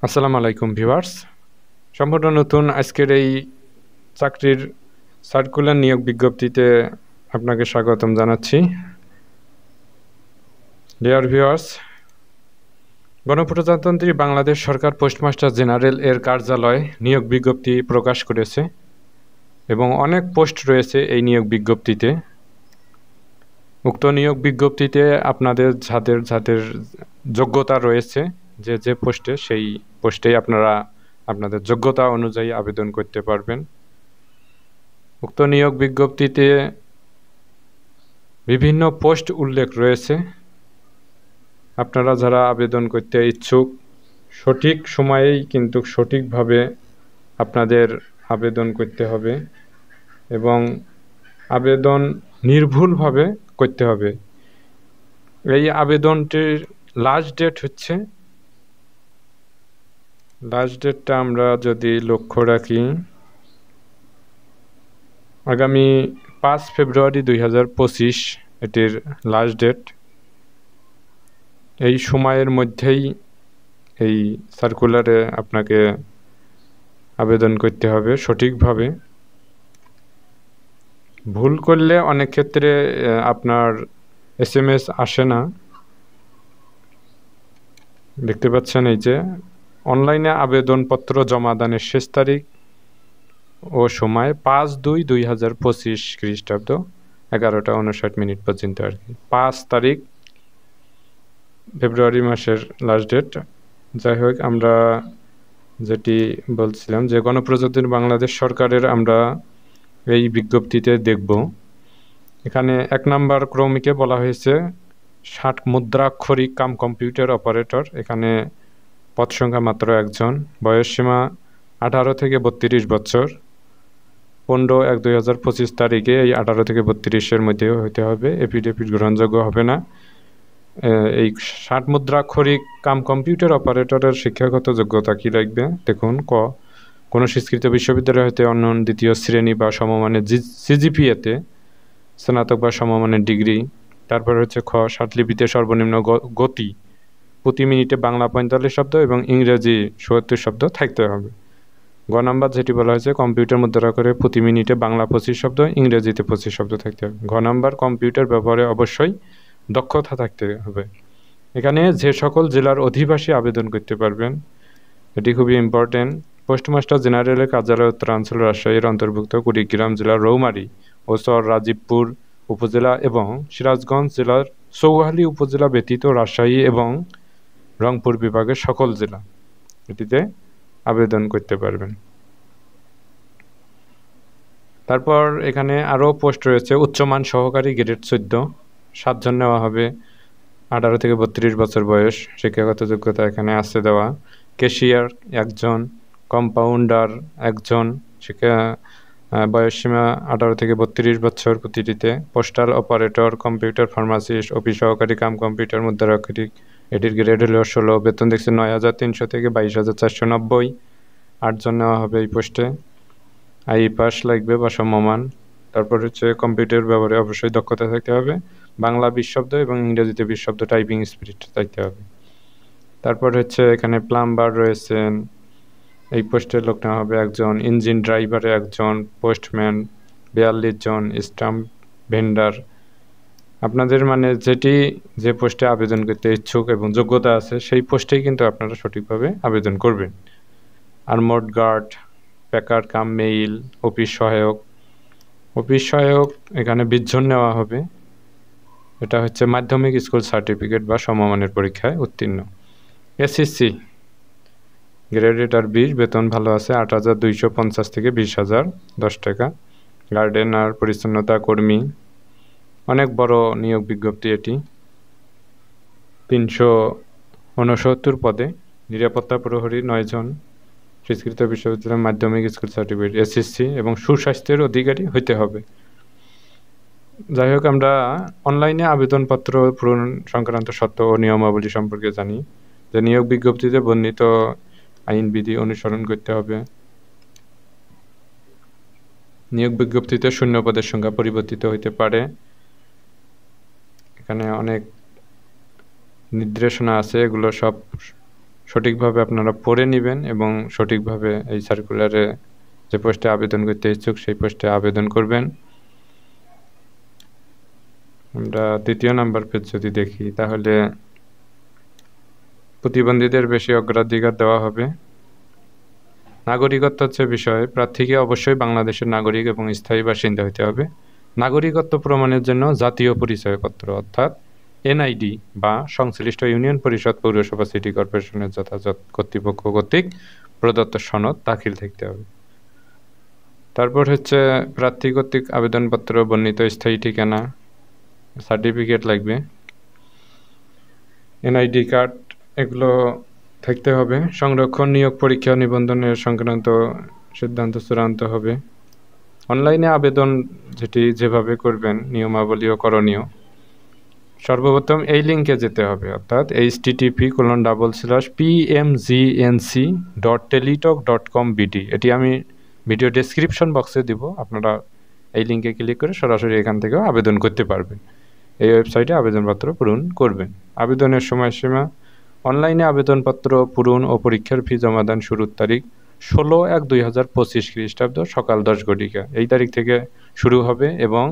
আসসালামু আলাইকুম ভিউয়ার্স। সম্পূর্ণ নতুন আজকের এই চাকরির সার্কুলার নিয়োগ বিজ্ঞপ্তিতে আপনাকে স্বাগতম জানাচ্ছি। ডিয়ার ভিউয়ার্স, গণপ্রজাতন্ত্রী বাংলাদেশ সরকার পোস্টমাস্টার জেনারেল এর কার্যালয় নিয়োগ বিজ্ঞপ্তি প্রকাশ করেছে এবং অনেক পোস্ট রয়েছে এই নিয়োগ বিজ্ঞপ্তিতে। উক্ত নিয়োগ বিজ্ঞপ্তিতে আপনাদের যাদের যাদের যোগ্যতা রয়েছে যে পোস্টে, সেই পোস্টেই আপনারা আপনাদের যোগ্যতা অনুযায়ী আবেদন করতে পারবেন। উক্ত নিয়োগ বিজ্ঞপ্তিতে বিভিন্ন পোস্ট উল্লেখ রয়েছে। আপনারা যারা আবেদন করতে ইচ্ছুক, সঠিক সময়েই কিন্তু সঠিকভাবে আপনাদের আবেদন করতে হবে এবং আবেদন নির্ভুলভাবে করতে হবে। এই আবেদনটির লাস্ট ডেটটা আমরা যদি লক্ষ্য রাখি, আগামী 5 ফেব্রুয়ারি 2025 এটির লাস্ট ডেট। এই সময়ের মধ্যেই এই সার্কুলারে আপনাকে আবেদন করতে হবে সঠিকভাবে। ভুল করলে অনেক ক্ষেত্রে আপনার SMS আসে না। দেখতে পাচ্ছেন এই যে অনলাইনে আবেদনপত্র জমা দানের শেষ তারিখ ও সময় 5/2/2025 খ্রিস্টাব্দ 11টা 59 পর্যন্ত আর কি। 5 তারিখ ফেব্রুয়ারি মাসের লাস্ট ডেট। যাই হোক, আমরা যেটি বলছিলাম যে গণপ্রজাতন্ত্রী বাংলাদেশ সরকারের আমরা এই বিজ্ঞপ্তিতে দেখব, এখানে 1 নম্বর ক্রমিকে বলা হয়েছে 60 মুদ্রাক্ষরিক কাম কম্পিউটার অপারেটর। এখানে পদ সংখ্যা মাত্র 1 জন। বয়সসীমা 18 থেকে 32 বছর। 15/1/2025 তারিখে এই 18 থেকে 32-এর মধ্যে হতে হবে। এফিডেভিট গ্রহণযোগ্য হবে না। এই 60 মুদ্রাক্ষরিক কাম কম্পিউটার অপারেটরের শিক্ষাগত যোগ্যতা কি লাগবে দেখুন। কোনো স্বীকৃত বিশ্ববিদ্যালয় হতে অন্য দ্বিতীয় শ্রেণী বা সমমানের CGPA-তে স্নাতক বা সমমানের ডিগ্রি। তারপর হচ্ছে ষাটলিপিতে সর্বনিম্ন গতি প্রতি মিনিটে বাংলা 45 শব্দ এবং ইংরেজি ৭০ শব্দ থাকতে হবে। গ নাম্বার যেটি বলা হয়েছে, কম্পিউটার মুদ্রা করে প্রতি মিনিটে বাংলা 25 শব্দ, ইংরেজিতে 25 শব্দ থাকতে হবে। ঘ নাম্বার, কম্পিউটার ব্যবহারে অবশ্যই দক্ষতা থাকতে হবে। এখানে যে সকল জেলার অধিবাসী আবেদন করতে পারবেন, এটি খুবই ইম্পর্টেন্ট। পোস্টমাস্টার জেনারেলের কার্যালয় উত্তরাঞ্চল রাজশাহীর অন্তর্ভুক্ত কুড়িগ্রাম জেলার রৌমারী ও চর রাজীবপুর উপজেলা এবং সিরাজগঞ্জ জেলার চৌহালি উপজেলা ব্যতীত রাজশাহী এবং রংপুর বিভাগের সকল জেলা এটিতে আবেদন করতে পারবেন। তারপর এখানে আরও পোস্ট রয়েছে। উচ্চমান সহকারী গ্রেড 14, 7 জন নেওয়া হবে। 18 থেকে 32 বছর বয়স। শিক্ষাগত যোগ্যতা এখানে আছে দেওয়া। ক্যাশিয়ার 1 জন, কম্পাউন্ডার 1 জন। বয়সসীমা 18 থেকে 32 বছর প্রতিটিতে। Postal operator, computer pharmacist, office সহকারী কাম কম্পিউটার মুদ্রাক্ষরিক, এটির গ্রেড হলো 16। বেতন দেখছে 9,300 থেকে 22,490। 8 জন নেওয়া হবে এই পোস্টে। পাস লাগবে বা সমমান। তারপর হচ্ছে কম্পিউটার ব্যবহারে অবশ্যই দক্ষতা থাকতে হবে। বাংলা 20 শব্দ এবং ইংরেজিতে 20 শব্দ টাইপিং স্পিড থাকতে হবে। তারপর হচ্ছে এখানে প্লাম্বার রয়েছেন, এই পোস্টে লোক নেওয়া হবে 1 জন। ইঞ্জিন ড্রাইভারে 1 জন। পোস্টম্যান 42 জন। Stamp vendor. আপনাদের মানে যে পোস্টে আবেদন করতে ইচ্ছুক এবং যোগ্যতা আছে সেই পোস্টেই কিন্তু আপনারা সঠিকভাবে আবেদন করবেন। আর্মড গার্ড, প্যাকার কাম মেইল, অফিস সহায়ক এখানে 20 জন নেওয়া হবে। এটা হচ্ছে মাধ্যমিক স্কুল সার্টিফিকেট বা সমমানের পরীক্ষায় উত্তীর্ণ। SSC গ্রেডেড আর 20, বেতন ভালো আছে 8,250 থেকে 20,010 টাকা। গার্ডেন আর পরিচ্ছন্নতা কর্মী, অনেক বড় নিয়োগ বিজ্ঞপ্তি এটি। 369 পদে। নিরাপত্তা প্রহরী 9 জন। স্বীকৃত বিশ্ববিদ্যালয়ের মাধ্যমিক স্কুল সার্টিফিকেট SSC এবং সুস্বাস্থ্যের অধিকারী হতে হবে। যাই হোক, আমরা অনলাইনে আবেদনপত্র পূরণ সংক্রান্ত শর্ত ও নিয়মাবলী সম্পর্কে জানি। যে নিয়োগ বিজ্ঞপ্তিতে বর্ণিত আইনবিধি অনুসরণ করতে হবে। নিয়োগ বিজ্ঞপ্তিতে শূন্য পদের সংখ্যা পরিবর্তিত হতে পারে। এখানে অনেক নির্দেশনা আছে, এগুলো সব সঠিকভাবে আপনারা পড়ে নেবেন এবং সঠিকভাবে এই সার্কুলারে যে পোস্টে আবেদন করতে ইচ্ছুক সেই পোস্টে আবেদন করবেন। আমরা 2য় নাম্বার পেজ যদি দেখি, তাহলে প্রতিবন্ধীদের বেশি অগ্রাধিকার দেওয়া হবে। নাগরিকত্ব হচ্ছে বিষয়, প্রার্থীকে অবশ্যই বাংলাদেশের নাগরিক এবং স্থায়ী বাসিন্দা হতে হবে। নাগরিকত্ব প্রমাণের জন্য জাতীয় পরিচয়পত্র অর্থাৎ এনআইডি বা সংশ্লিষ্ট ইউনিয়ন পরিষদ, পৌরসভা, সিটি কর্পোরেশনের যথাযথ কর্তৃপক্ষ কর্তৃক প্রদত্ত সনদ দাখিল থাকতে হবে। তারপর হচ্ছে প্রার্থী কর্তৃক আবেদনপত্র, বর্ণিত স্থায়ী ঠিকানা, সার্টিফিকেট লাগবে, এনআইডি কার্ড, এগুলো থাকতে হবে। সংরক্ষণ, নিয়োগ, পরীক্ষা, নিবন্ধনের সংক্রান্ত সিদ্ধান্ত চূড়ান্ত হবে। অনলাইনে আবেদন যেভাবে করবেন, নিয়মাবলী ও করণীয়, সর্বপ্রথম এই লিঙ্কে যেতে হবে, অর্থাৎ http://pmgnc.teletalk.com/bd। এটি আমি ভিডিও ডেসক্রিপশন বক্সে দিব, আপনারা এই লিঙ্কে ক্লিক করে সরাসরি এখান থেকেও আবেদন করতে পারবেন। এই ওয়েবসাইটে আবেদনপত্র পূরণ করবেন। আবেদনের সময়সীমা, অনলাইনে আবেদনপত্র পূরণ ও পরীক্ষার ফি জমাদান শুরুর তারিখ 16/1/2025 খ্রিস্টাব্দ সকাল 10 ঘটিকা, এই তারিখ থেকে শুরু হবে এবং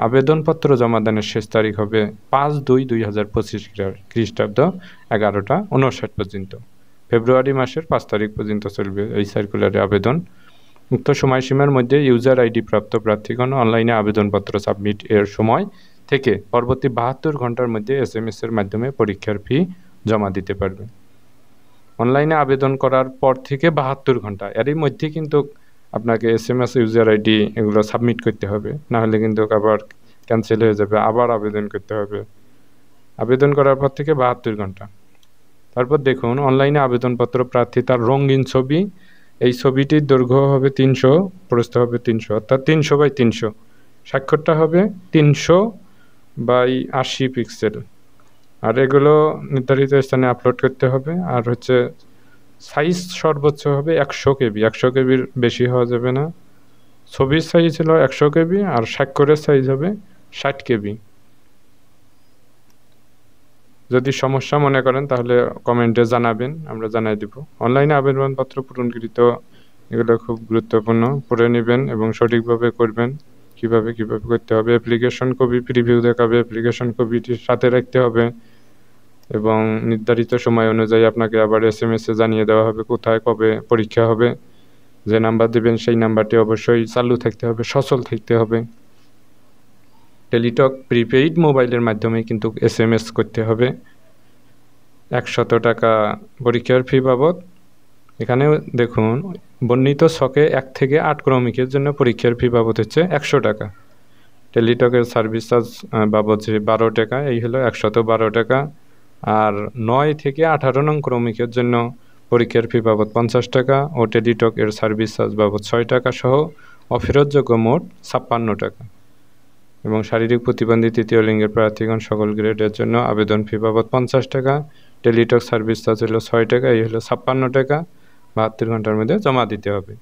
আবেদনপত্র জমাদানের শেষ তারিখ হবে 5/2/2025 খ্রিস্টাব্দ 11টা 59 পর্যন্ত। ফেব্রুয়ারি মাসের 5 তারিখ পর্যন্ত চলবে এই সার্কুলারে আবেদন। উক্ত সময়সীমার মধ্যে ইউজার আইডি প্রাপ্ত প্রার্থীগণ অনলাইনে আবেদনপত্র সাবমিট এর সময় থেকে পরবর্তী 72 ঘন্টার মধ্যে SMS এর মাধ্যমে পরীক্ষার ফি জমা দিতে পারবে। অনলাইনে আবেদন করার পর থেকে 72 ঘন্টা এরই মধ্যে কিন্তু আপনাকে SMS, ইউজার আইডি এগুলো সাবমিট করতে হবে, না হলে কিন্তু আবার ক্যান্সেল হয়ে যাবে, আবার আবেদন করতে হবে। আবেদন করার পর থেকে 72 ঘন্টা। তারপর দেখুন, অনলাইনে আবেদনপত্র প্রার্থী তার রঙিন ছবি, এই ছবিটির দৈর্ঘ্য হবে 300, প্রস্থ হবে 300, অর্থাৎ 300/300। স্বাক্ষরটা হবে 300/80 পিক্সেল। আর এগুলো নির্ধারিত স্থানে আপলোড করতে হবে। আর হচ্ছে সাইজ সর্বোচ্চ হবে 100 KB, 100 KBর বেশি হওয়া যাবে না। ছবির সাইজ হলো 100 KB আর স্বাক্ষরের সাইজ হবে 60 KB। যদি সমস্যা মনে করেন তাহলে কমেন্টে জানাবেন, আমরা জানাই দিব। অনলাইনে আবেদনপত্র পূরণকৃত এগুলো খুব গুরুত্বপূর্ণ, পড়ে নেবেন এবং সঠিকভাবে করবেন। কিভাবে করতে হবে, অ্যাপ্লিকেশন কপি প্রিভিউ দেখাবে, অ্যাপ্লিকেশন কপিটির সাথে রাখতে হবে এবং নির্ধারিত সময় অনুযায়ী আপনাকে আবার SMS-এ জানিয়ে দেওয়া হবে কোথায় কবে পরীক্ষা হবে। যে নাম্বার দেবেন সেই নাম্বারটি অবশ্যই চালু থাকতে হবে, সচল থাকতে হবে। টেলিটক প্রিপেইড মোবাইলের মাধ্যমে কিন্তু SMS করতে হবে। 100 টাকা পরীক্ষার ফি বাবদ। এখানে দেখুন, বর্ণিত ছকে 1 থেকে 8 ক্রমিকের জন্য পরীক্ষার ফি বাবদ হচ্ছে 100 টাকা। টেলিটকের সার্ভিস চার্জ বাবদ 12 টাকা, এই হলো 112 টাকা। আর 9 থেকে 18 নং ক্রমিকের জন্য পরীক্ষার ফি বাবদ 50 টাকা ও টেলিটক এর সার্ভিস চার্জ বাবদ 6 টাকা সহ অফেরতযোগ্য মোট 56 টাকা। এবং শারীরিক প্রতিবন্ধী তৃতীয় লিঙ্গের প্রার্থীগণ সকল গ্রেডের জন্য আবেদন ফি বাবদ 50 টাকা। টেলিটক সার্ভিস চার্জ হলো 6 টাকা, এই হলো 56 টাকা। 72 ঘন্টার মধ্যে জমা দিতে হবে।